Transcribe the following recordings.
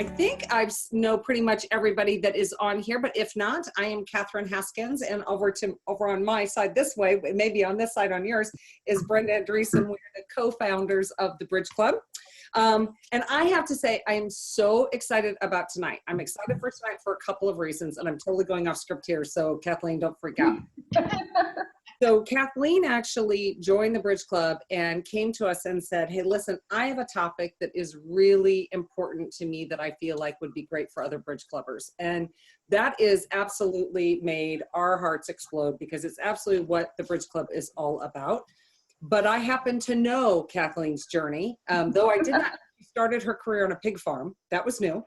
I think I know pretty much everybody that is on here, but if not, I am Catherine Haskins, and over on my side this way, maybe on this side on yours, is Brenda Andreessen. We're the co-founders of the Bridge Club. And I have to say, I am so excited about tonight. I'm excited for tonight for a couple of reasons, and I'm totally going off script here, so Kathleen, don't freak out. So Kathleen actually joined the Bridge Club and came to us and said, hey, listen, I have a topic that is really important to me that I feel like would be great for other Bridge Clubbers. And that is absolutely made our hearts explode, because it's absolutely what the Bridge Club is all about. But I happen to know Kathleen's journey, though I did not. She started her career on a pig farm. That was new.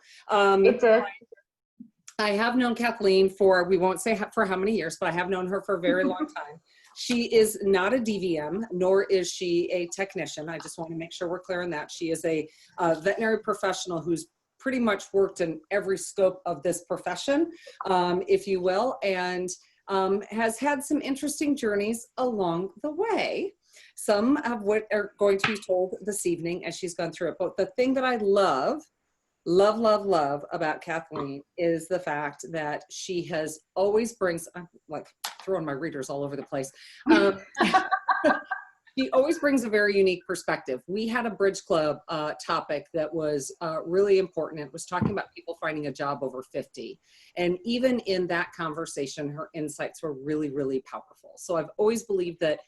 I have known Kathleen for, we won't say for how many years, but I have known her for a very long time. She is not a DVM, nor is she a technician. I just want to make sure we're clear on that. She is a veterinary professional who's pretty much worked in every scope of this profession, if you will, and has had some interesting journeys along the way. Some of what are going to be told this evening as she's gone through it. But the thing that I love about Kathleen is the fact that she has always brings, I'm like throwing my readers all over the place. She always brings a very unique perspective. We had a Bridge Club topic that was really important. It was talking about people finding a job over 50. And even in that conversation, her insights were really, really powerful. So I've always believed that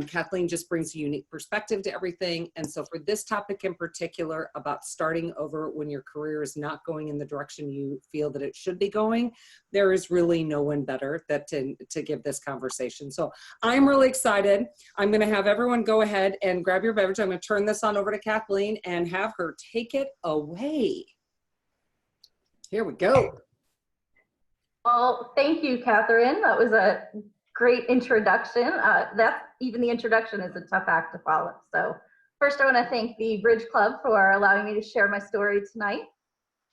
Kathleen just brings a unique perspective to everything. And so for this topic in particular about starting over when your career is not going in the direction you feel that it should be going, there is really no one better to give this conversation. So I'm really excited. I'm going to have everyone go ahead and grab your beverage. I'm going to turn this on over to Kathleen and have her take it away. Here we go. Well, thank you, Catherine. That was a great introduction. Even the introduction is a tough act to follow. So first I want to thank the Bridge Club for allowing me to share my story tonight.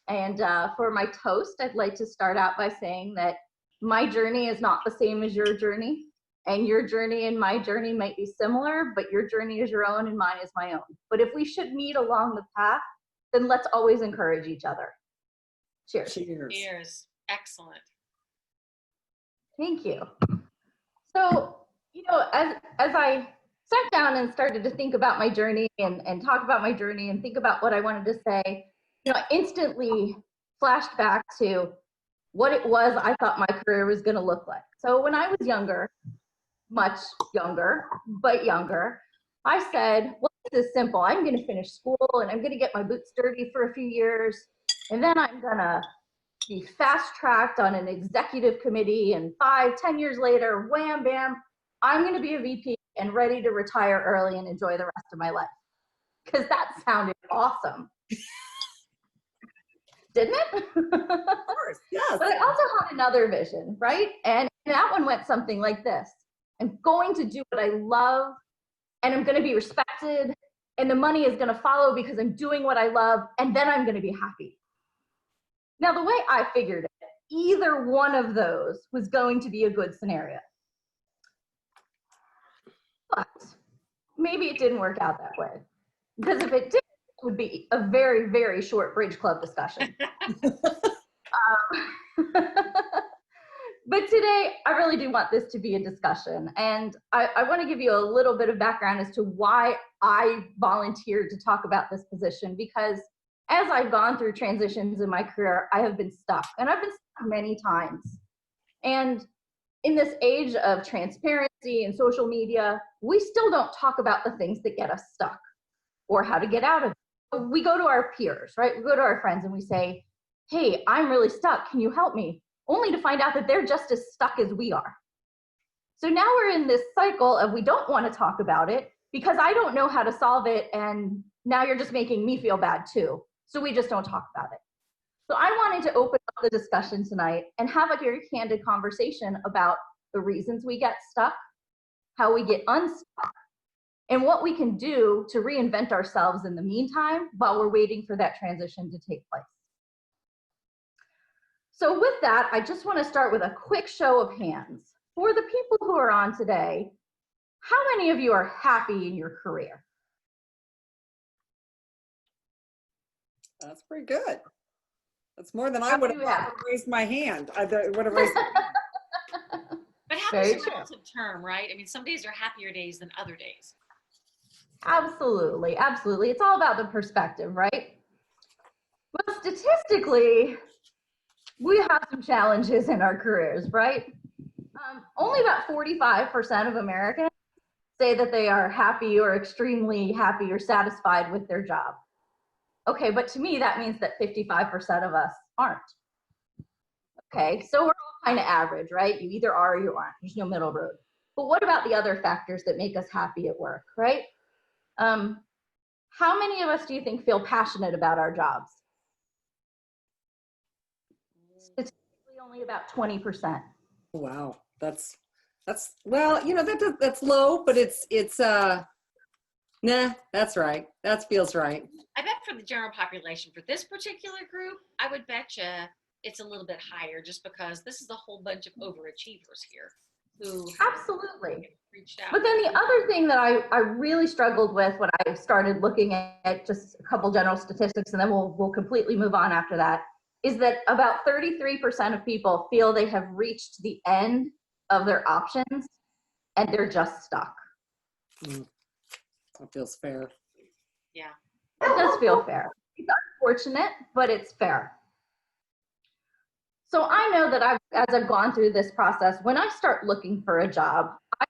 And for my toast, I'd like to start out by saying that my journey is not the same as your journey, and your journey and my journey might be similar, but your journey is your own and mine is my own. But if we should meet along the path, then let's always encourage each other. Cheers. Cheers. Cheers. Excellent. Thank you. So, you know, as I sat down and started to think about my journey and talk about my journey and think about what I wanted to say, you know, I instantly flashed back to what it was I thought my career was going to look like. So when I was younger, much younger, but younger, I said, well, this is simple. I'm going to finish school and I'm going to get my boots dirty for a few years. And then I'm going to be fast-tracked on an executive committee, and 5-10 years later, wham, bam, I'm going to be a VP and ready to retire early and enjoy the rest of my life. Because that sounded awesome. Didn't it? Of course, yes. But I also had another vision, right? And that one went something like this. I'm going to do what I love, and I'm going to be respected, and the money is going to follow because I'm doing what I love, and then I'm going to be happy. Now, the way I figured it, either one of those was going to be a good scenario. But maybe it didn't work out that way. Because if it did, it would be a very, very short Bridge Club discussion. But today, I really do want this to be a discussion. And I want to give you a little bit of background as to why I volunteered to talk about this position, because as I've gone through transitions in my career, I have been stuck, and I've been stuck many times. And in this age of transparency and social media, we still don't talk about the things that get us stuck or how to get out of it. We go to our peers, right? We go to our friends and we say, hey, I'm really stuck. Can you help me? Only to find out that they're just as stuck as we are. So now we're in this cycle of we don't want to talk about it because I don't know how to solve it, and now you're just making me feel bad too. So we just don't talk about it. So I wanted to open up the discussion tonight and have a very candid conversation about the reasons we get stuck, how we get unstuck, and what we can do to reinvent ourselves in the meantime while we're waiting for that transition to take place. So with that, I just want to start with a quick show of hands. For the people who are on today, how many of you are happy in your career? That's pretty good. That's more than I How would many have do we have? thought. Raised my hand. I would have raised. But Very happy's a true. relative term, right? I mean, some days are happier days than other days. Absolutely, absolutely. It's all about the perspective, right? Well, statistically, we have some challenges in our careers, right? Only about 45% of Americans say that they are happy or extremely happy or satisfied with their job. Okay, but to me, that means that 55% of us aren't. Okay, so we're all kind of average, right? You either are or you aren't. There's no middle road. But what about the other factors that make us happy at work, right? How many of us do you think feel passionate about our jobs? Statistically, only about 20%. Wow, that's well, you know, that's low, but it's nah, that's right. That feels right. I bet for the general population, for this particular group, I would bet you it's a little bit higher just because this is a whole bunch of overachievers here who Absolutely. reached out. But then the other thing that I really struggled with when I started looking at just a couple general statistics, and then we'll completely move on after that, is that about 33% of people feel they have reached the end of their options and they're just stuck. That feels fair. Yeah. It does feel fair. It's unfortunate, but it's fair. So I know that as I've gone through this process, when I start looking for a job, I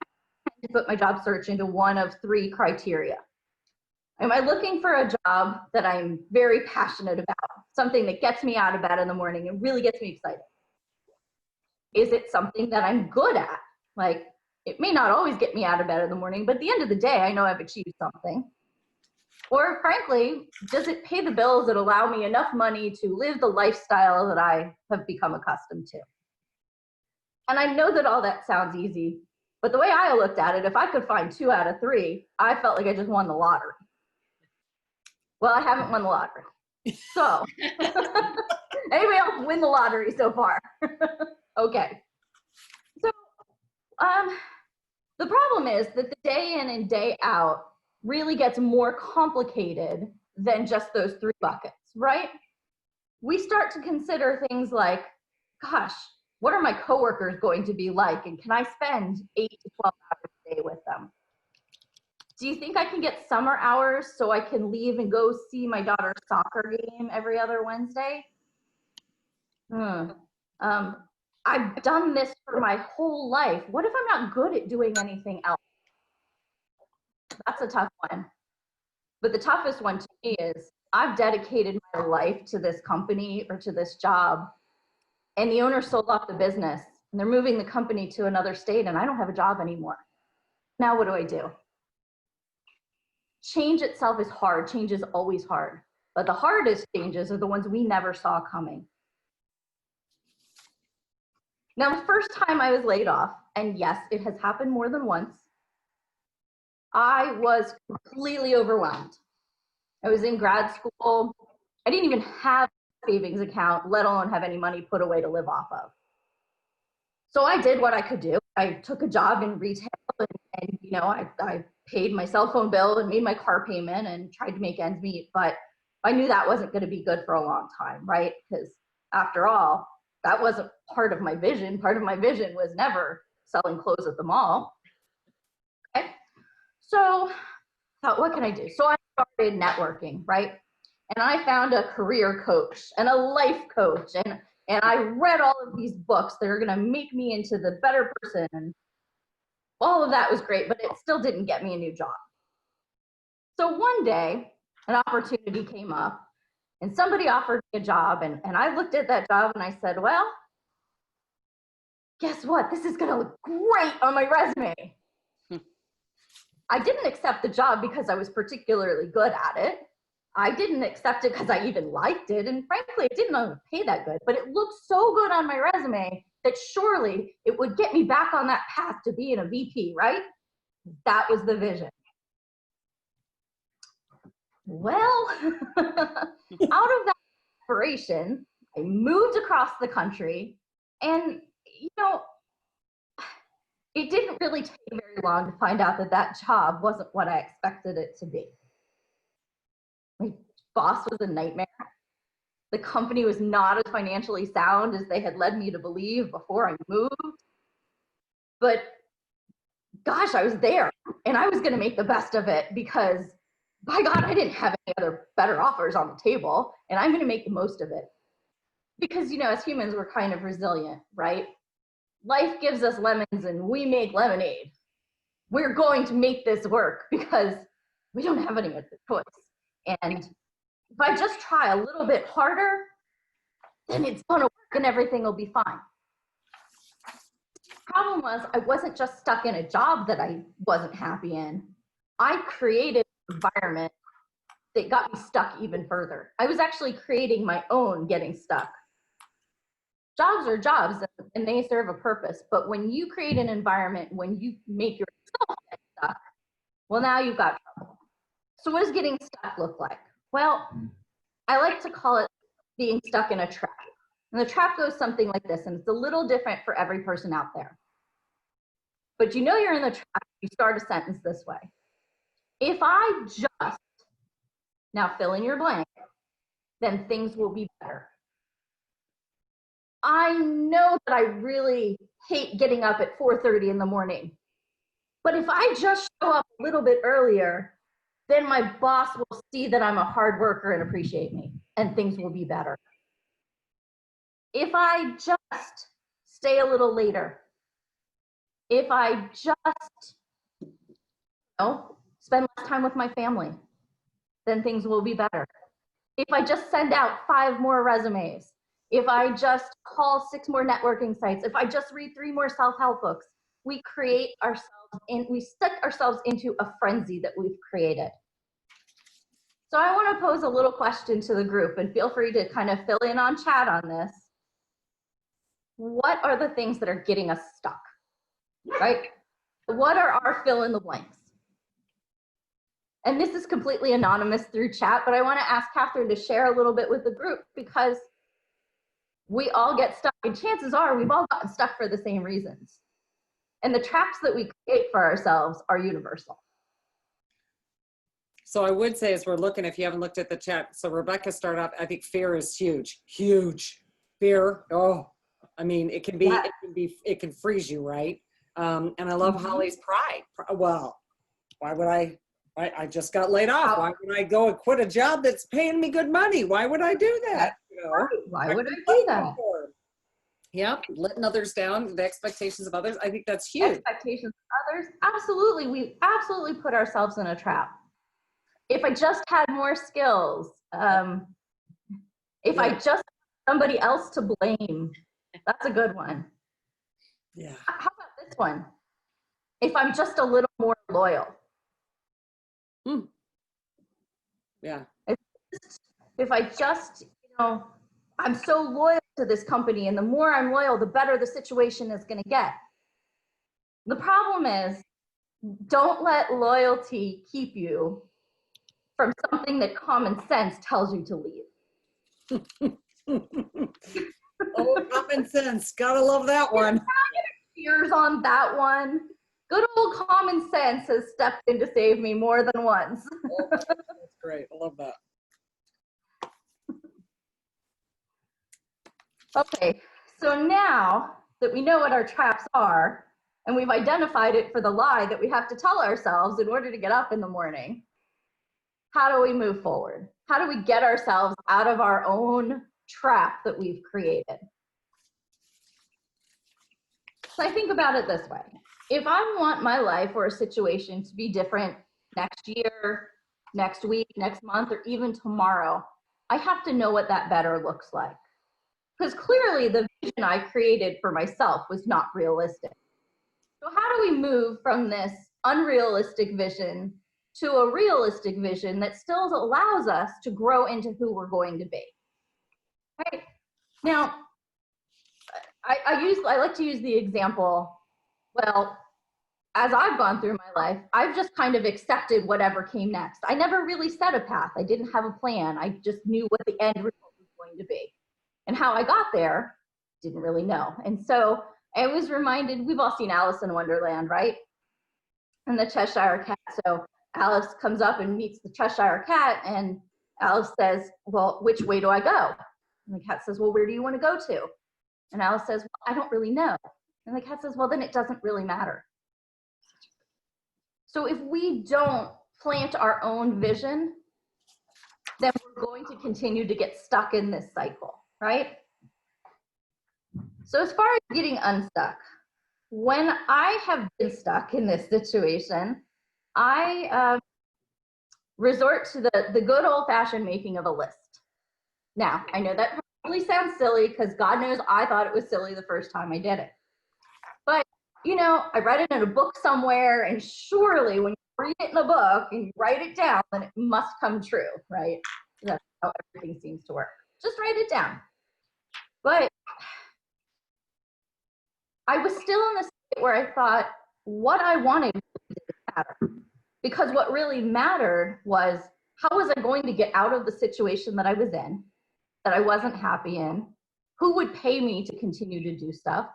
tend to put my job search into one of three criteria. Am I looking for a job that I'm very passionate about, something that gets me out of bed in the morning and really gets me excited? Is it something that I'm good at? Like, it may not always get me out of bed in the morning, but at the end of the day, I know I've achieved something. Or frankly, does it pay the bills that allow me enough money to live the lifestyle that I have become accustomed to? And I know that all that sounds easy, but the way I looked at it, if I could find 2 out of 3, I felt like I just won the lottery. Well, I haven't won the lottery. So, anybody else win the lottery so far? Okay. So, the problem is that the day in and day out really gets more complicated than just those 3 buckets, right? We start to consider things like, gosh, what are my coworkers going to be like? And can I spend 8 to 12 hours a day with them? Do you think I can get summer hours so I can leave and go see my daughter's soccer game every other Wednesday? I've done this for my whole life. What if I'm not good at doing anything else? That's a tough one. But the toughest one to me is I've dedicated my life to this company or to this job, and the owner sold off the business and they're moving the company to another state and I don't have a job anymore. Now what do I do? Change itself is hard. Change is always hard. But the hardest changes are the ones we never saw coming. Now, the first time I was laid off, and yes, it has happened more than once, I was completely overwhelmed. I was in grad school. I didn't even have a savings account, let alone have any money put away to live off of. So I did what I could do. I took a job in retail and you know, I paid my cell phone bill and made my car payment and tried to make ends meet. But I knew that wasn't going to be good for a long time, right? Because after all, that wasn't part of my vision. Part of my vision was never selling clothes at the mall. Okay. So I thought, what can I do? So I started networking, right? And I found a career coach and a life coach. And I read all of these books that are going to make me into the better person. And all of that was great, but it still didn't get me a new job. So one day, an opportunity came up and somebody offered me a job. And I looked at that job and I said, well, guess what? This is going to look great on my resume. I didn't accept the job because I was particularly good at it. I didn't accept it because I even liked it. And frankly, it didn't even pay that good, but it looked so good on my resume that surely it would get me back on that path to being a VP, right? That was the vision. Well, out of that inspiration, I moved across the country and, you know, it didn't really take very long to find out that that job wasn't what I expected it to be. My boss was a nightmare. The company was not as financially sound as they had led me to believe before I moved. But gosh, I was there and I was going to make the best of it because by God, I didn't have any other better offers on the table, and I'm going to make the most of it. Because, you know, as humans, we're kind of resilient, right? Life gives us lemons and we make lemonade. We're going to make this work because we don't have any other choice. And if I just try a little bit harder, then it's going to work and everything will be fine. Problem was, I wasn't just stuck in a job that I wasn't happy in. I created an environment that got me stuck even further. I was actually creating my own getting stuck. Jobs are jobs and they serve a purpose, but when you create an environment, when you make yourself get stuck, well, now you've got trouble. So what does getting stuck look like? Well, I like to call it being stuck in a trap. And the trap goes something like this, and it's a little different for every person out there. But you know you're in the trap, you start a sentence this way. If I just, now fill in your blank, then things will be better. I know that I really hate getting up at 4:30 in the morning, but if I just show up a little bit earlier, then my boss will see that I'm a hard worker and appreciate me, and things will be better. If I just stay a little later, if I just, spend less time with my family, then things will be better. If I just send out 5 more resumes, if I just call 6 more networking sites, if I just read 3 more self-help books, we create ourselves we stick ourselves into a frenzy that we've created. So I want to pose a little question to the group, and feel free to kind of fill in on chat on this. What are the things that are getting us stuck, right? What are our fill in the blanks? And this is completely anonymous through chat, but I want to ask Catherine to share a little bit with the group, because we all get stuck, and chances are we've all gotten stuck for the same reasons. And the traps that we create for ourselves are universal. So I would say, as we're looking, if you haven't looked at the chat, so Rebecca started off, I think fear is huge, huge. Fear, oh, I mean, it can can freeze you, right? And I love Holly's pride. Well, why would I just got laid off. Why would I go and quit a job that's paying me good money? Why would I do that? Why would I do that? Yeah, letting others down, the expectations of others. I think that's huge. Expectations of others, absolutely. We absolutely put ourselves in a trap. If I just had more skills, if I just had somebody else to blame, that's a good one. Yeah. How about this one? If I'm just a little more loyal. Yeah. If I just, I'm so loyal to this company, and the more I'm loyal, the better the situation is going to get. The problem is, don't let loyalty keep you from something that common sense tells you to leave. Oh, common sense. Gotta love that one. Tears on that one. Good old common sense has stepped in to save me more than once. Oh, that's great. I love that. Okay, so now that we know what our traps are, and we've identified it for the lie that we have to tell ourselves in order to get up in the morning, how do we move forward? How do we get ourselves out of our own trap that we've created? So I think about it this way. If I want my life or a situation to be different next year, next week, next month, or even tomorrow, I have to know what that better looks like. Because clearly the vision I created for myself was not realistic. So how do we move from this unrealistic vision to a realistic vision that still allows us to grow into who we're going to be? Right? Now, I like to use the example, well, as I've gone through my life, I've just kind of accepted whatever came next. I never really set a path. I didn't have a plan. I just knew what the end result was going to be. And how I got there, didn't really know. And so I was reminded, we've all seen Alice in Wonderland, right? And the Cheshire Cat. So Alice comes up and meets the Cheshire Cat, and Alice says, well, which way do I go? And the cat says, well, where do you want to go to? And Alice says, well, I don't really know. And the cat says, well, then it doesn't really matter. So if we don't plant our own vision, then we're going to continue to get stuck in this cycle, right? So as far as getting unstuck, when I have been stuck in this situation, I resort to the good old-fashioned making of a list. Now, I know that probably sounds silly because God knows I thought it was silly the first time I did it. But, you know, I read it in a book somewhere, and surely when you read it in a book and you write it down, then it must come true, right? That's how everything seems to work. Just write it down. But I was still in the state where I thought what I wanted didn't matter. Because what really mattered was, how was I going to get out of the situation that I was in, that I wasn't happy in? Who would pay me to continue to do stuff?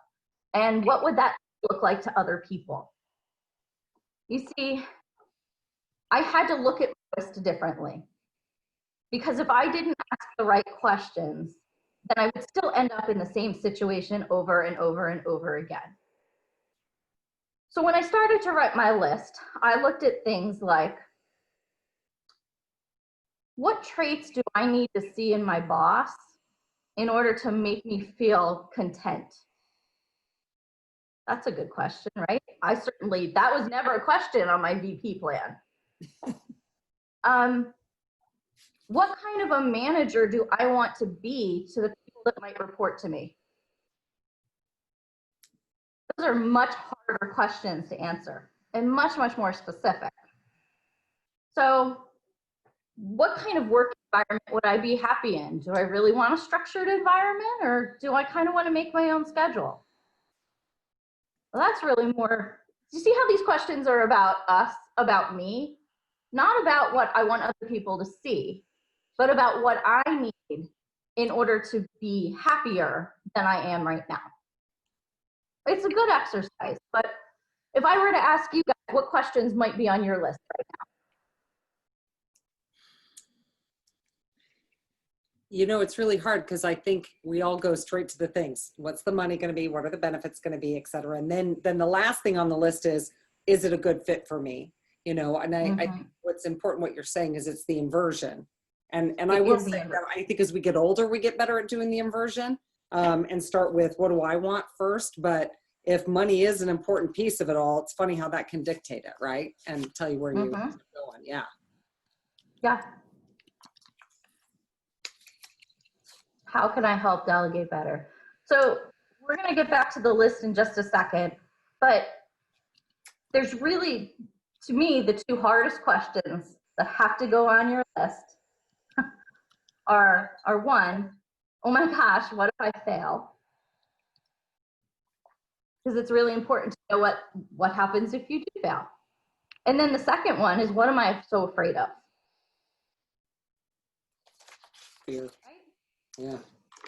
And what would that look like to other people? You see, I had to look at my list differently. Because if I didn't ask the right questions, then I would still end up in the same situation over and over and over again. So when I started to write my list, I looked at things like, what traits do I need to see in my boss in order to make me feel content? That's a good question, right? That was never a question on my VP plan. What kind of a manager do I want to be to the people that might report to me? Those are much harder questions to answer and much, much more specific. So what kind of work environment would I be happy in? Do I really want a structured environment, or do I kind of want to make my own schedule? Well, that's really more, you see how these questions are about us, about me, not about what I want other people to see, but about what I need in order to be happier than I am right now. It's a good exercise, but if I were to ask you guys what questions might be on your list right now? You know, it's really hard because I think we all go straight to the things. What's the money going to be? What are the benefits going to be, et cetera? And then the last thing on the list is it a good fit for me? You know, and I think what's important, what you're saying, is it's the inversion. And I will say that I think as we get older, we get better at doing the inversion, and start with, what do I want first? But if money is an important piece of it all, it's funny how that can dictate it, right? And tell you where you're going. Yeah. Yeah. How can I help delegate better? So we're going to get back to the list in just a second, but there's really, to me, the two hardest questions that have to go on your list are one, oh my gosh, what if I fail? Because it's really important to know what happens if you do fail. And then the second one is, what am I so afraid of? Fear. Right? Yeah.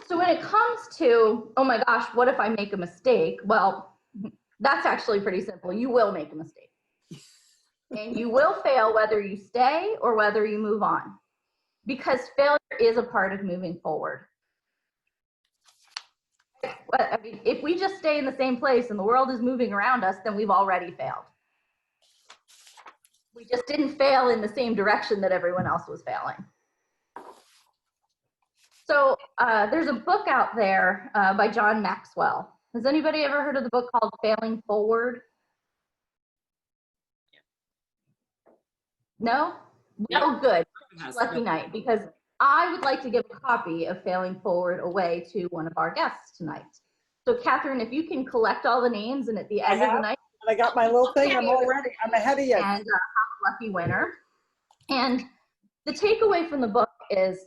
So when it comes to, oh my gosh, what if I make a mistake? Well, that's actually pretty simple. You will make a mistake. And you will fail whether you stay or whether you move on. Because failure is a part of moving forward. I mean, if we just stay in the same place and the world is moving around us, then we've already failed. We just didn't fail in the same direction that everyone else was failing. So there's a book out there by John Maxwell. Has anybody ever heard of the book called Failing Forward? No? Well, good. Lucky night, because I would like to give a copy of Failing Forward away to one of our guests tonight. So Catherine, if you can collect all the names, and at the end of the night, I got my little thing. I'm ahead of you. And have a lucky winner. And the takeaway from the book is,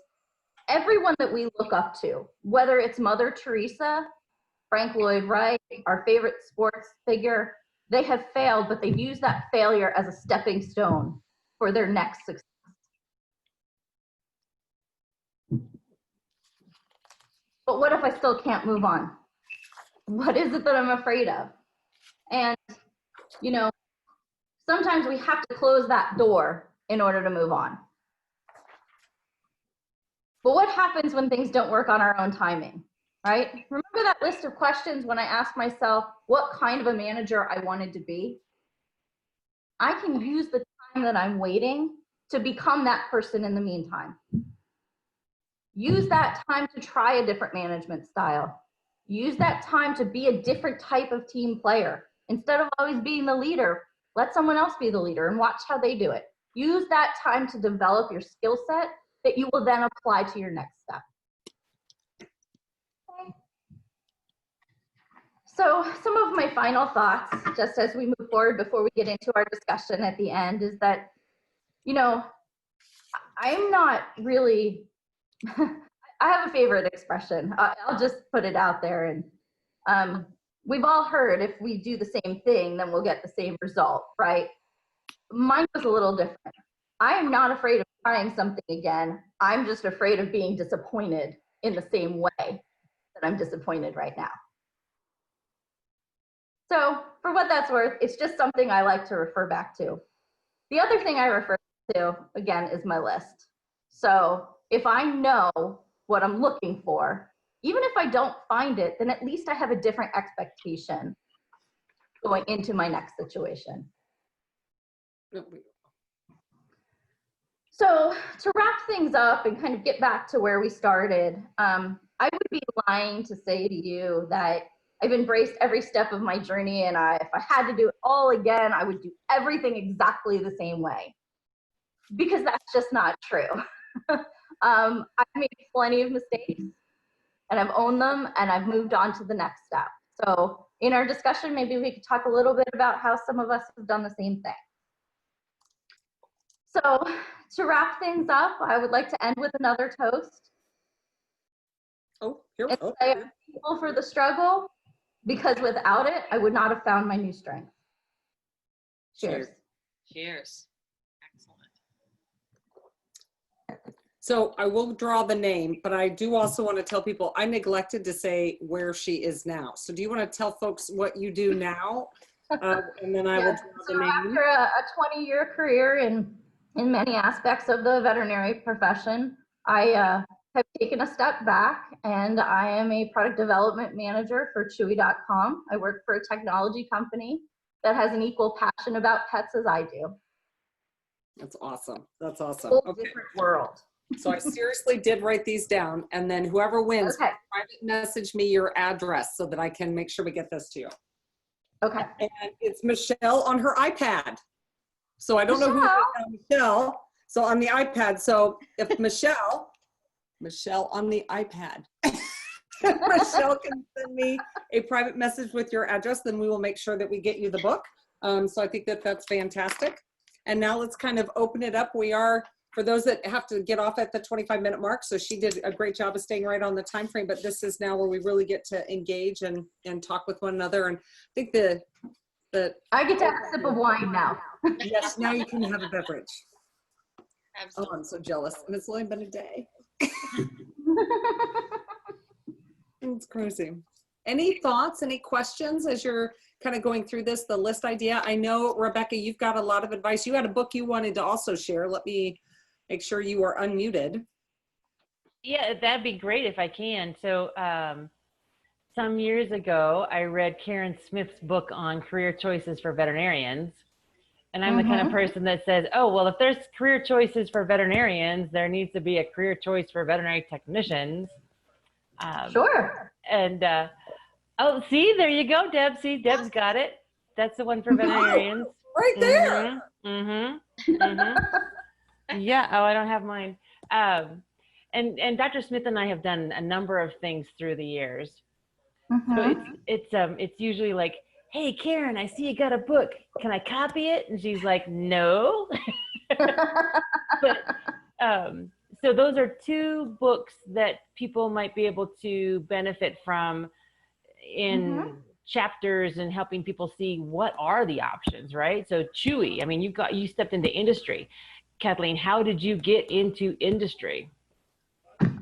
everyone that we look up to, whether it's Mother Teresa, Frank Lloyd Wright, our favorite sports figure, they have failed, but they've used that failure as a stepping stone for their next success. But what if I still can't move on? What is it that I'm afraid of? And, you know, sometimes we have to close that door in order to move on. But what happens when things don't work on our own timing, right? Remember that list of questions when I asked myself what kind of a manager I wanted to be? I can use the time that I'm waiting to become that person in the meantime. Use that time to try a different management style. Use that time to be a different type of team player. Instead of always being the leader, let someone else be the leader and watch how they do it. Use that time to develop your skill set that you will then apply to your next step. Okay. So some of my final thoughts, just as we move forward before we get into our discussion at the end, is that, you know, I'm not really, I have a favorite expression. I'll just put it out there. And we've all heard if we do the same thing, then we'll get the same result, right? Mine was a little different. I am not afraid of trying something again. I'm just afraid of being disappointed in the same way that I'm disappointed right now. So for what that's worth, it's just something I like to refer back to. The other thing I refer to, again, is my list. So if I know what I'm looking for, even if I don't find it, then at least I have a different expectation going into my next situation. So to wrap things up and kind of get back to where we started, I would be lying to say to you that I've embraced every step of my journey, and if I had to do it all again, I would do everything exactly the same way, because that's just not true. I've made plenty of mistakes, and I've owned them, and I've moved on to the next step. So in our discussion, maybe we could talk a little bit about how some of us have done the same thing. So to wrap things up, I would like to end with another toast. Oh, here we go. I am thankful for the struggle, because without it, I would not have found my new strength. Cheers. Cheers. Excellent. So I will draw the name, but I do also want to tell people I neglected to say where she is now. So do you want to tell folks what you do now? And then I will draw the name. After a 20-year career in many aspects of the veterinary profession, I have taken a step back, and I am a product development manager for Chewy.com. I work for a technology company that has an equal passion about pets as I do. That's awesome. That's awesome. Whole Okay. different world. So I seriously did write these down, and then whoever wins, Okay. private message me your address so that I can make sure we get this to you. Okay. And it's Michelle on her iPad. So I don't know who it is now, Michelle. So on the iPad. So if Michelle on the iPad, Michelle can send me a private message with your address, then we will make sure that we get you the book. So I think that that's fantastic. And now let's kind of open it up. We are, for those that have to get off at the 25-minute mark, so she did a great job of staying right on the time frame, but this is now where we really get to engage and talk with one another. And I think I get to have a sip of wine now. yes, now you can have a beverage. Absolutely. Oh, I'm so jealous. And it's only been a day. It's crazy. Any thoughts, any questions as you're kind of going through this, the list idea? I know, Rebecca, you've got a lot of advice. You had a book you wanted to also share. Let me make sure you are unmuted. Yeah, that'd be great if I can. So some years ago, I read Karen Smith's book on career choices for veterinarians. And I'm the kind of person that says, oh, well, if there's career choices for veterinarians, there needs to be a career choice for veterinary technicians. Sure. And, oh, see, there you go, Deb. See, Deb's got it. That's the one for veterinarians. Right there. Yeah, oh, I don't have mine. And Dr. Smith and I have done a number of things through the years. So it's usually like, hey, Karen, I see you got a book. Can I copy it? And she's like, no. But so those are two books that people might be able to benefit from in chapters and helping people see what are the options, right? So Chewy, I mean, you stepped into industry. Kathleen, how did you get into industry?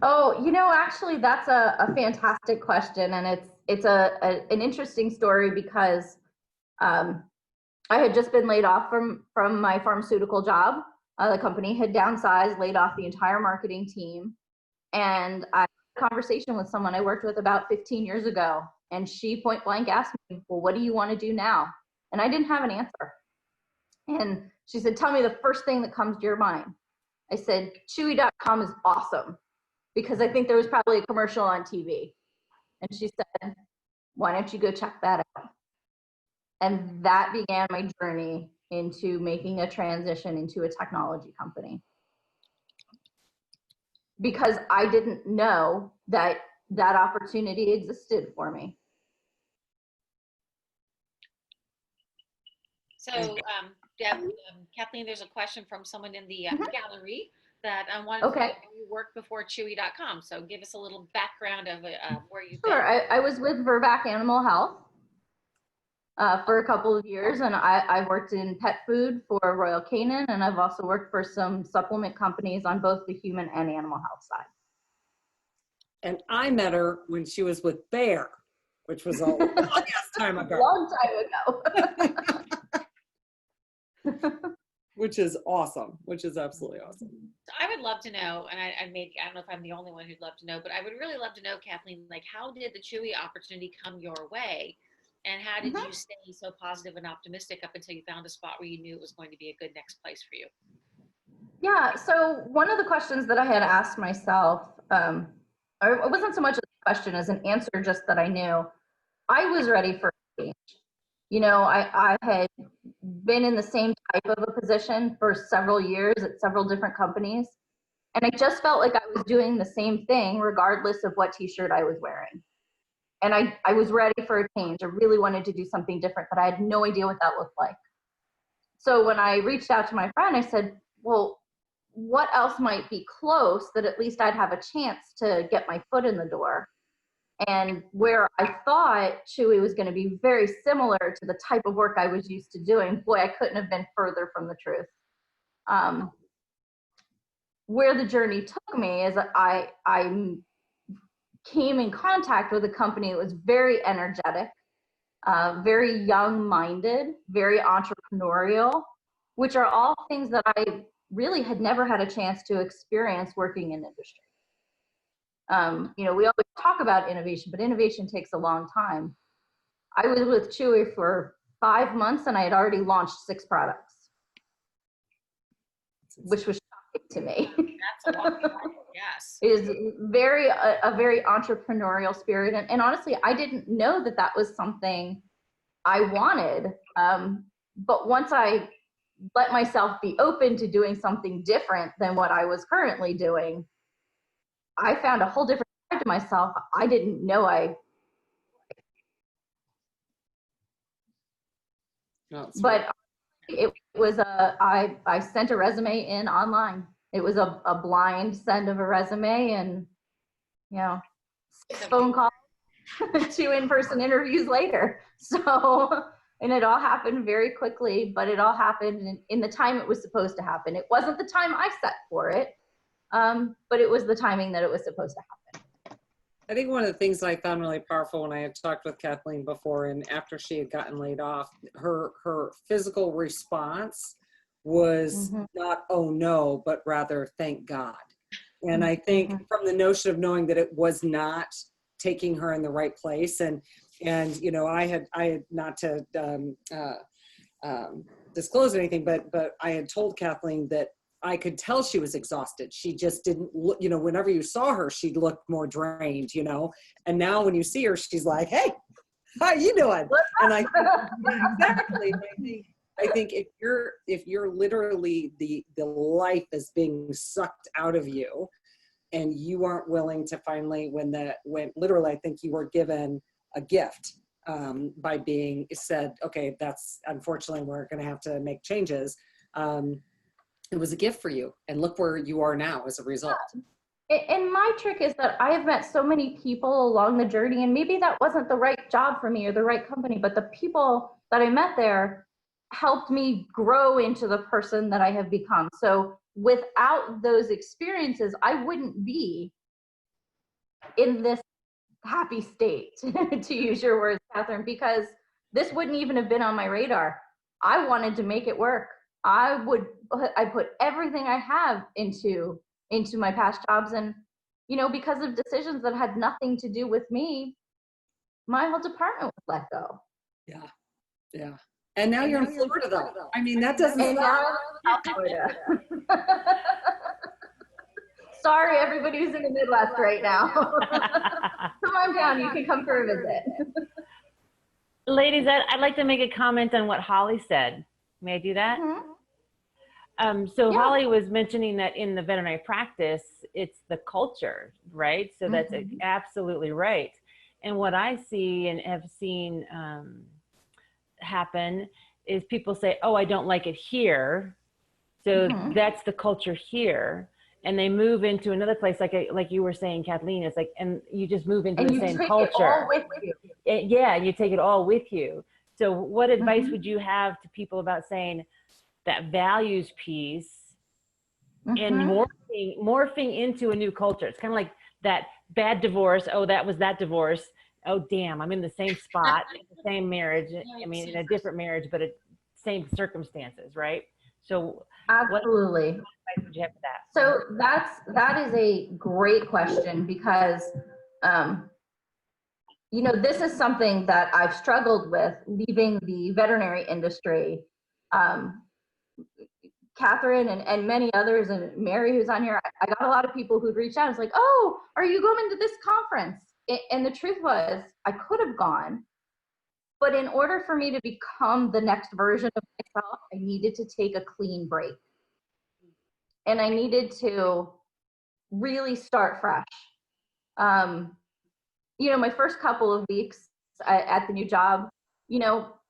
Oh, actually, that's a fantastic question, and it's an interesting story because I had just been laid off from my pharmaceutical job. The company had downsized, laid off the entire marketing team, And I had a conversation with someone I worked with about 15 years ago, and she point blank asked me, well, what do you want to do now? And I didn't have an answer. And she said, tell me the first thing that comes to your mind. I said, Chewy.com is awesome, because I think there was probably a commercial on TV. And she said, why don't you go check that out? And that began my journey into making a transition into a technology company. Because I didn't know that that opportunity existed for me. So, Kathleen, there's a question from someone in the gallery that I wanted to know if you worked before Chewy.com. So give us a little background of where you've been. Sure, I was with Vervac Animal Health for a couple of years, and I worked in pet food for Royal Canin, and I've also worked for some supplement companies on both the human and animal health side. And I met her when she was with Bayer, which was a long time ago. Long time ago. Which is awesome, which is absolutely awesome. So I would love to know, and I don't know if I'm the only one who'd love to know, but I would really love to know, Kathleen, like, how did the Chewy opportunity come your way? And how did you stay so positive and optimistic up until you found a spot where you knew it was going to be a good next place for you? Yeah, so one of the questions that I had asked myself, or it wasn't so much a question as an answer, just that I knew I was ready for change. You know, I had been in the same type of a position for several years at several different companies, and I just felt like I was doing the same thing regardless of what t-shirt I was wearing. And I was ready for a change. I really wanted to do something different, but I had no idea what that looked like. So when I reached out to my friend, I said, well, what else might be close that at least I'd have a chance to get my foot in the door? And where I thought Chewy was going to be very similar to the type of work I was used to doing, boy, I couldn't have been further from the truth. Where the journey took me is that I came in contact with a company that was very energetic, very young-minded, very entrepreneurial, which are all things that I really had never had a chance to experience working in industry. You know, we always talk about innovation, but innovation takes a long time. I was with Chewy for 5 months, and I had already launched 6 products, which was shocking to me. That's a long time. Yes. It is a very entrepreneurial spirit. And honestly, I didn't know that that was something I wanted. But once I let myself be open to doing something different than what I was currently doing, I found a whole different side to myself I didn't know I. But it was I sent a resume in online. It was a blind send of a resume, and, you know, 6 phone calls, 2 in-person interviews later. So, and it all happened very quickly, but it all happened in the time it was supposed to happen. It wasn't the time I set for it, but it was the timing that it was supposed to happen. I think one of the things I found really powerful when I had talked with Kathleen before, and after she had gotten laid off, her physical response was not, oh no, but rather, thank God. And I think from the notion of knowing that it was not taking her in the right place, and you know, I had not to disclose anything, but I had told Kathleen that I could tell she was exhausted. She just didn't look, you know, whenever you saw her, she looked more drained, you know, and now when you see her, she's like, hey, how you doing? And I think, yeah, exactly. I think if you're literally the life is being sucked out of you, and you aren't willing to finally, when literally, I think you were given a gift by being said, okay, that's unfortunately, we're going to have to make changes. It was a gift for you, and look where you are now as a result. And my trick is that I have met so many people along the journey, and maybe that wasn't the right job for me or the right company, but the people that I met there helped me grow into the person that I have become. So without those experiences, I wouldn't be in this happy state, to use your words, Catherine, because this wouldn't even have been on my radar. I wanted to make it work. I put everything I have into my past jobs, and, because of decisions that had nothing to do with me, my whole department was let go. Yeah. Yeah. And now you're in Florida, though. I mean, that doesn't And now I'm in South Florida. Sorry, everybody who's in the Midwest right now. Come on down. You can come for a visit. Ladies, I'd like to make a comment on what Holly said. May I do that? So Yeah. Holly was mentioning that in the veterinary practice, it's the culture, right? So that's absolutely right. And what I see and have seen happen is people say, oh, I don't like it here. So that's the culture here. And they move into another place, like you were saying, Kathleen, it's like, and you just move into the same culture. It all with you. Yeah, and you take it all with you. So what advice would you have to people about saying that values piece and morphing into a new culture? It's kind of like that bad divorce. Oh, that was that divorce. Oh, damn, I'm in the same spot, in the same marriage. I mean, in a different marriage, but same circumstances, right? So absolutely. What advice would you have for that? So that is a great question because, this is something that I've struggled with leaving the veterinary industry. Catherine and many others, and Mary who's on here, I got a lot of people who'd reach out. It's like, oh, are you going to this conference? And the truth was, I could have gone, but in order for me to become the next version of myself, I needed to take a clean break. And I needed to really start fresh. My first couple of weeks at the new job,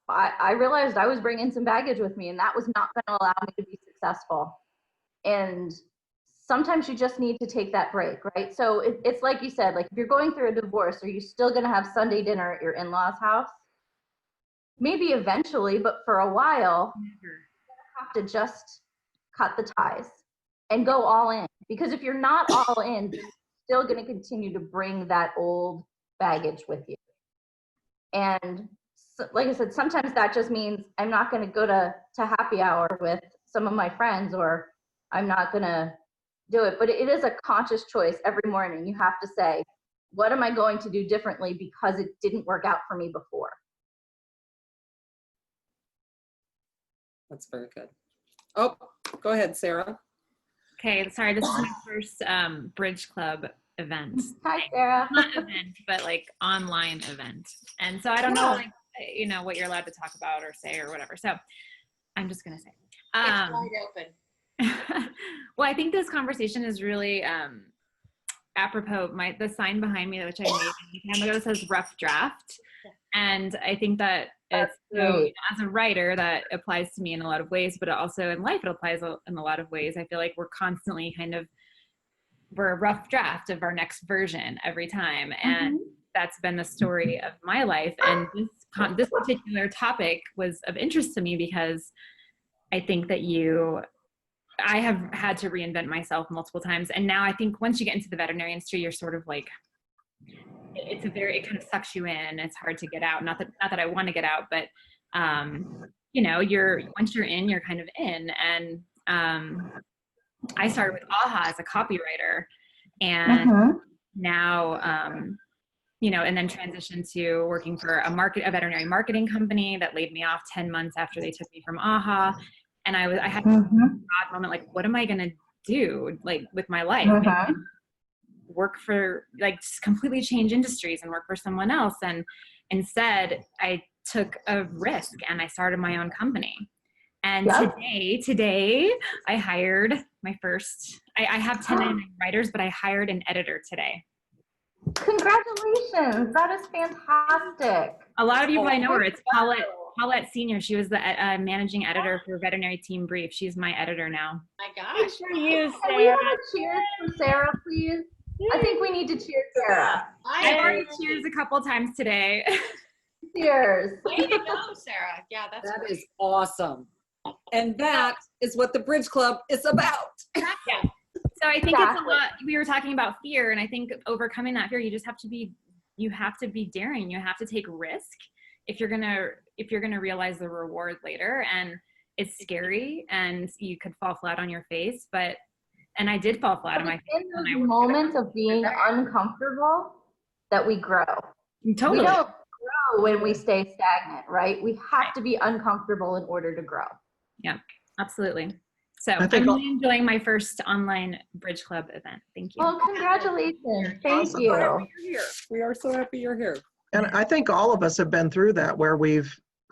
I realized I was bringing some baggage with me, and that was not going to allow me to be successful. And sometimes you just need to take that break, right? So it's like you said, like if you're going through a divorce, are you still going to have Sunday dinner at your in-laws' house? Maybe eventually, but for a while, you have to just cut the ties and go all in. Because if you're not all in, you're still going to continue to bring that old baggage with you. And so, like I said, sometimes that just means I'm not going to go to happy hour with some of my friends, or I'm not going to do it. But it is a conscious choice every morning. You have to say, what am I going to do differently because it didn't work out for me before? That's very good. Oh, go ahead, Sarah. Okay, sorry, this is my first Bridge Club event. Hi, Sarah. Not event, but like online event. And so I don't know, what you're allowed to talk about or say or whatever. So I'm just going to say. It's wide open. Well, I think this conversation is really apropos. The sign behind me, which I made a time ago, says rough draft. And I think that it's as a writer, that applies to me in a lot of ways, but also in life, it applies in a lot of ways. I feel like we're constantly we're a rough draft of our next version every time. And that's been the story of my life. And this particular topic was of interest to me because I think that I have had to reinvent myself multiple times. And now I think once you get into the veterinary industry, you're sort of like, it kind of sucks you in. It's hard to get out. Not that I want to get out, but once you're in, you're kind of in. And I started with AHA as a copywriter, and now and then transitioned to working for a veterinary marketing company that laid me off 10 months after they took me from AHA. And I had a God moment, like, what am I gonna do with my life? Work for just completely change industries and work for someone else. And instead I took a risk and I started my own company. And today I hired my first, I have 10 writers, but I hired an editor today. Congratulations. That is fantastic. A lot of you might know her. It's Paulette Senior. She was the managing editor for Veterinary Team Brief. She's my editor now. My gosh. For you, Can we have a cheers for Sarah, please? I think we need to cheer Sarah. I've already cheers a couple times today. Cheers. Way to go, Sarah. Yeah, that is awesome. And that is what the Bridge Club is about. Yeah. So I think it's a lot. We were talking about fear, and I think overcoming that fear, you have to be daring. You have to take risk if you're gonna realize the reward later. And it's scary, and you could fall flat on your face, but And I did fall flat on my It's face. in when I those worked moments of being uncomfortable that we grow. Totally. We don't grow when we stay stagnant, right? We have to be uncomfortable in order to grow. Yeah, absolutely. So I I'm think really enjoying my first online Bridge Club event. Thank you. Well, congratulations. Thank Awesome. you. You're here. We are so happy you're here. And I think all of us have been through that where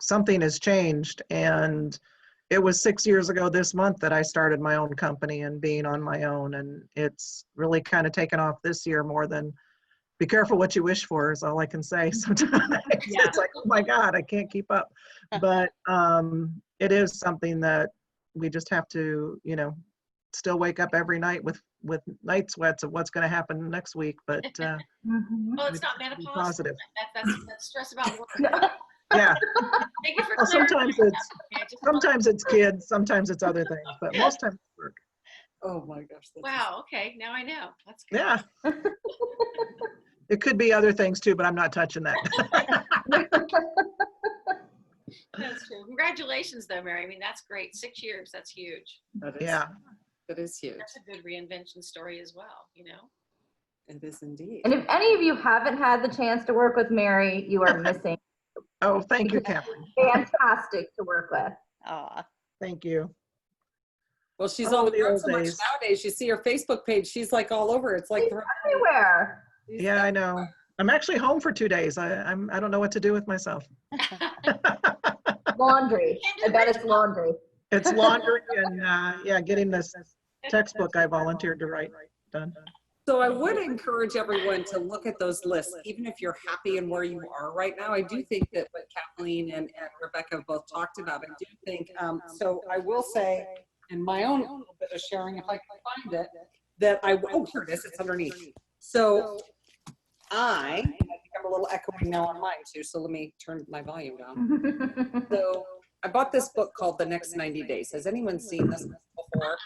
something has changed. And it was 6 years ago this month that I started my own company and being on my own. And it's really kind of taken off this year more than be careful what you wish for is all I can say. Sometimes it's like, oh my God, I can't keep up. But it is something that we just have to, still wake up every night with night sweats of what's going to happen next week. But Well, it's not be menopause. positive. That's stress about work. Yeah. Thank you for Well, sometimes clarifying it's that. Okay, just sometimes it's kids, sometimes it's other things, but most times it's work. Oh my gosh. That's wow. Okay, now I know. That's good. Yeah. It could be other things too, but I'm not touching that. That's true. Congratulations, though, Mary. I mean, that's great. 6 years. That's huge. that is, Yeah. That is huge. That's a good reinvention story as well. It is indeed. And if any of you haven't had the chance to work with Mary, you are missing. Oh, thank you, Kathleen. Fantastic to work with. Aw. Thank you. Well, she's Oh, on the the road old so much days. nowadays. You see her Facebook page. She's like all over. It's like Everywhere. Yeah, I know. I'm actually home for 2 days. I don't know what to do with myself. Laundry. I bet it's laundry. It's laundry and getting this textbook I volunteered to write done. So I would encourage everyone to look at those lists, even if you're happy in where you are right now. I do think that what Kathleen and Rebecca have both talked about, I do think, so I will say in my own little bit of sharing, if I can find it, that oh, here it is, it's underneath. So I think I'm a little echoing now on mine too, so let me turn my volume down. So I bought this book called The Next 90 Days. Has anyone seen this before?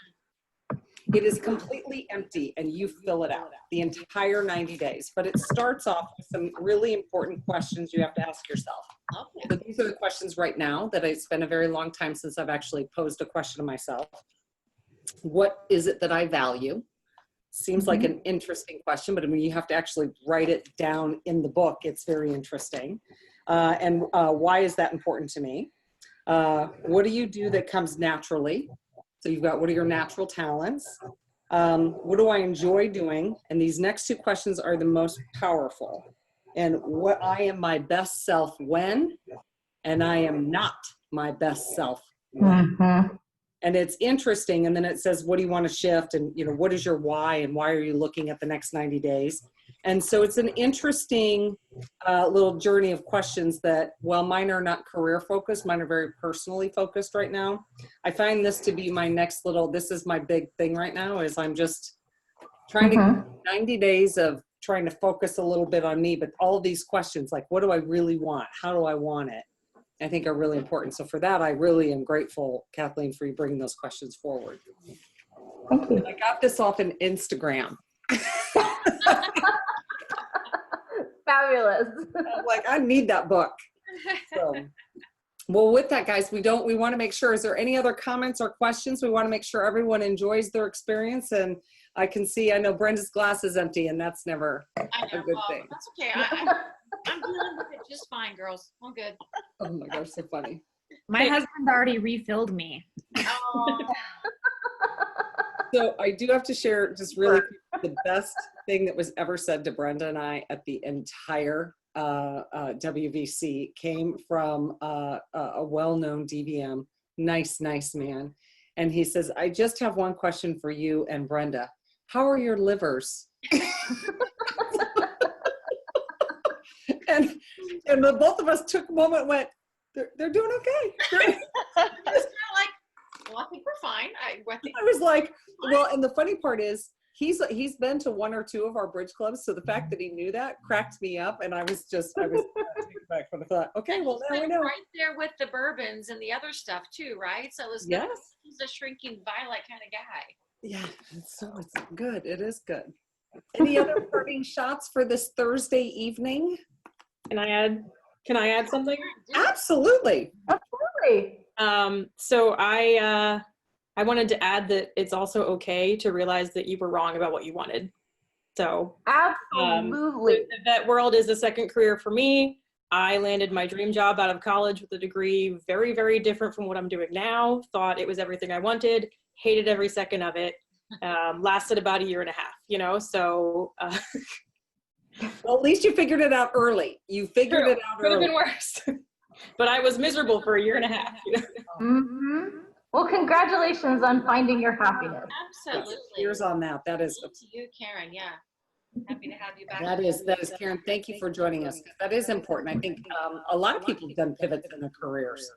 It is completely empty and you fill it out the entire 90 days, but it starts off with some really important questions you have to ask yourself. So these are the questions right now that it's been a very long time since I've actually posed a question to myself. What is it that I value? Seems like an interesting question, but I mean, you have to actually write it down in the book. It's very interesting. And why is that important to me? What do you do that comes naturally? So you've got, what are your natural talents? What do I enjoy doing? And these next two questions are the most powerful. And what I am my best self when, and I am not my best self when. And it's interesting. And then it says, what do you want to shift? And, what is your why? And why are you looking at the next 90 days? And so it's an interesting little journey of questions that, while mine are not career focused, mine are very personally focused right now. I find this to be my next this is my big thing right now, is I'm just trying to 90 days of trying to focus a little bit on me, but all these questions, like, what do I really want? How do I want it? I think are really important. So for that, I really am grateful, Kathleen, for you bringing those questions forward. Thank you. I got this off an Instagram. Fabulous. I'm like, I need that book. So, well, with that, guys, we want to make sure, is there any other comments or questions? We want to make sure everyone enjoys their experience. And I know Brenda's glass is empty, and that's never a good thing. That's okay. I'm dealing with it just fine, girls. I'm good. Oh my gosh, so funny. My husband already refilled me. Oh. So I do have to share just really the best thing that was ever said to Brenda and I at the entire WVC came from a well-known DVM, nice man. And he says, I just have one question for you and Brenda. How are your livers? and the both of us took a moment and went, they're doing okay. Just kind of like, well, I think we're fine. I was like, well, and the funny part is he's been to one or two of our bridge clubs. So the fact that he knew that cracked me up. And I was taken back when I thought, okay, well, now we know. Right there with the bourbons and the other stuff too, right? So it was good. Yes. He's a shrinking violet kind of guy. Yeah, it's good. It is good. Any other parting shots for this Thursday evening? Can I add something? Absolutely. Absolutely. So I I wanted to add that it's also okay to realize that you were wrong about what you wanted. So Absolutely. the vet world is a second career for me. I landed my dream job out of college with a degree very, very different from what I'm doing now. Thought it was everything I wanted, hated every second of it. Lasted about 1.5 years, you know, so. Well, at least you figured it out early. You figured it out Could have early. been worse. But I was miserable for 1.5 years. You know? Well, congratulations on finding your happiness. Absolutely. Cheers on that. That is. To you, Karen. Yeah. Happy to have you back. That is Karen. Thank you for joining us. That is important. I think a lot of people have done pivots in their careers.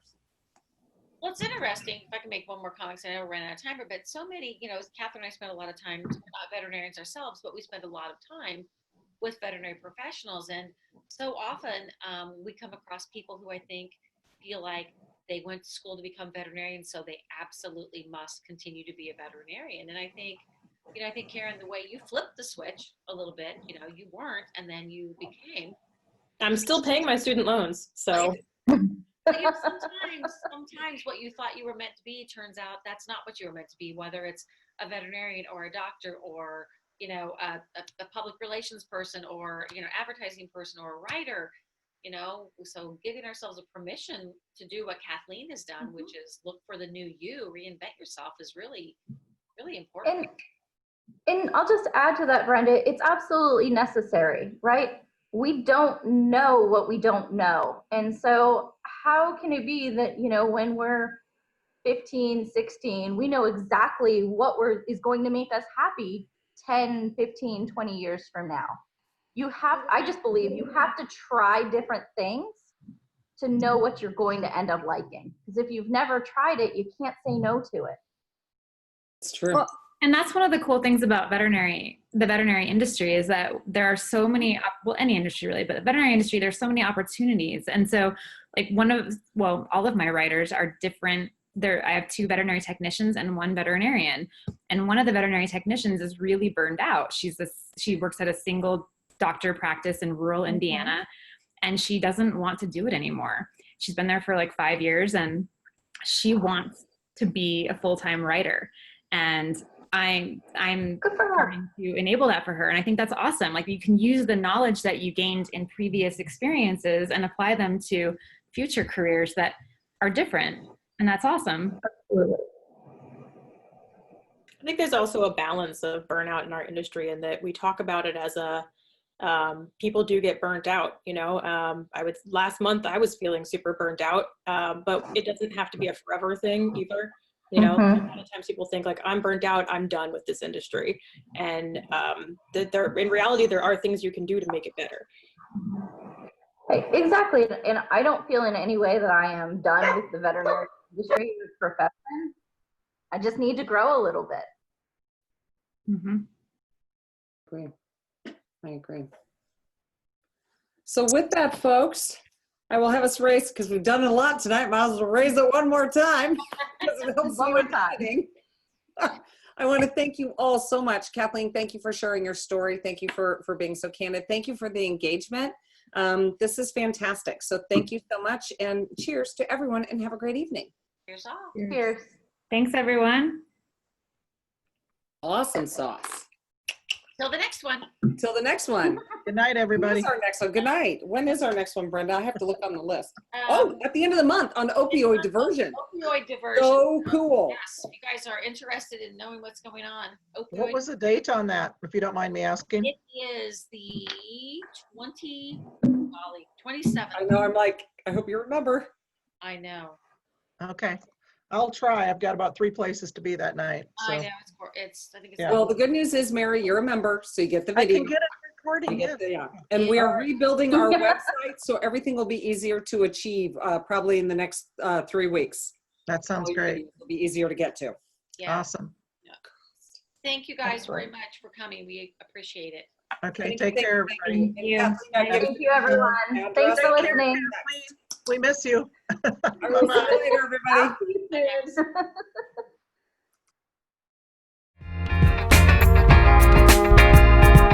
Well, it's interesting. If I can make one more comment, because I know we're running out of time, but so many, you know, Catherine and I spend a lot of time, veterinarians ourselves, but we spend a lot of time with veterinary professionals. And so often we come across people who I think feel like they went to school to become veterinarians, so they absolutely must continue to be a veterinarian. And I think, you know, Karen, the way you flipped the switch a little bit, you know, you weren't, and then you became. I'm still paying my student loans, so. But, you know, sometimes what you thought you were meant to be turns out that's not what you were meant to be, whether it's a veterinarian or a doctor or, you know, a public relations person or, you know, advertising person or a writer, you know. So giving ourselves a permission to do what Kathleen has done, which is look for the new you, reinvent yourself, is really, really important. And I'll just add to that, Brenda, it's absolutely necessary, right? We don't know what we don't know. And so how can it be that, you know, when we're 15, 16, we know exactly what is going to make us happy 10, 15, 20 years from now? I just believe you have to try different things to know what you're going to end up liking. Because if you've never tried it, you can't say no to it. It's true. Well, and that's one of the cool things about the veterinary industry is that there are so many, well, any industry really, but the veterinary industry, there's so many opportunities. And so like all of my writers are different. I have 2 veterinary technicians and 1 veterinarian. And one of the veterinary technicians is really burned out. She works at a single doctor practice in rural Indiana, and she doesn't want to do it anymore. She's been there for like 5 years, and she wants to be a full-time writer. And I'm starting to enable that for her. And I think that's awesome. Like, you can use the knowledge that you gained in previous experiences and apply them to future careers that are different. And that's awesome. I think there's also a balance of burnout in our industry, and that we talk about it as people do get burnt out. You know, last month I was feeling super burnt out, but it doesn't have to be a forever thing either. You know, a lot of times people think like, I'm burnt out, I'm done with this industry. And in reality, there are things you can do to make it better. Exactly. And I don't feel in any way that I am done with the veterinary industry as a profession. I just need to grow a little bit. I agree. So with that, folks, I will have us raise, because we've done it a lot tonight. Might as well raise it one more time. One more time. I want to thank you all so much. Kathleen, thank you for sharing your story. Thank you for being so candid. Thank you for the engagement. This is fantastic. So thank you so much, and cheers to everyone, and have a great evening. Cheers all. Cheers. Thanks, everyone. Awesome sauce. Till the next one. Till the next one. Good night, everybody. When is our next one? Good night. When is our next one, Brenda? I have to look on the list. At the end of the month on opioid diversion. Opioid diversion. So cool. Yes, if you guys are interested in knowing what's going on. What was the date on that, if you don't mind me asking? It is the 27th. I know, I'm like, I hope you remember. I know. Okay. I'll try. I've got about 3 places to be that night. So. I know. I think it's. Yeah. Well, the good news is, Mary, you're a member, so you get the video. I can get it recording. Yeah. And we are rebuilding our website, so everything will be easier to achieve probably in the next 3 weeks. That sounds great. It'll be easier to get to. Yeah. Awesome. Yeah. Thank you guys very much for coming. We appreciate it. Okay, take care, everybody. Thank you, everyone. Thanks for listening. We miss you. I will see you later, everybody. Cheers.